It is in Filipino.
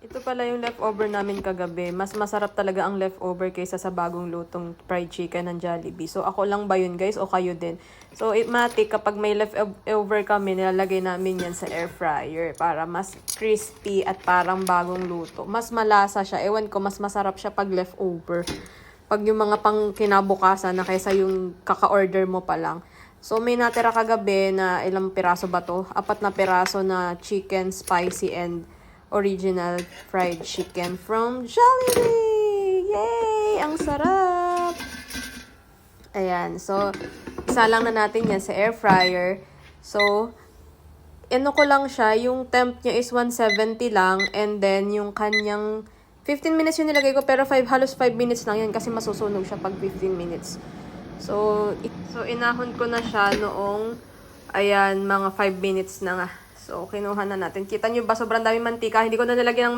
Ito pala yung leftover namin kagabi. Mas masarap talaga ang leftover kaysa sa bagong lutong fried chicken ng Jollibee. So, ako lang ba yun, guys? O kayo din? So, matik, kapag may leftover kami, nilalagay namin yan sa air fryer para mas crispy at parang bagong luto. Mas malasa siya. Ewan ko, mas masarap siya pag leftover. Pag yung mga pang kinabukasan na kaysa yung kaka-order mo pa lang. So, may natira kagabi na ilang piraso ba to? 4 na piraso na chicken, spicy, and original fried chicken from Jollibee! Yay! Ang sarap! Ayan. So, isa lang na natin yan sa air fryer. So, ano ko lang siya, yung temp niya is 170 lang. And then, yung kanyang 15 minutes yung nilagay ko. Pero halos 5 minutes lang yan kasi masusunog siya pag 15 minutes. So inahon ko na siya noong, ayan, mga 5 minutes na nga. So, kinuha na natin. Kita nyo ba, sobrang daming mantika. Hindi ko na nilagyan ng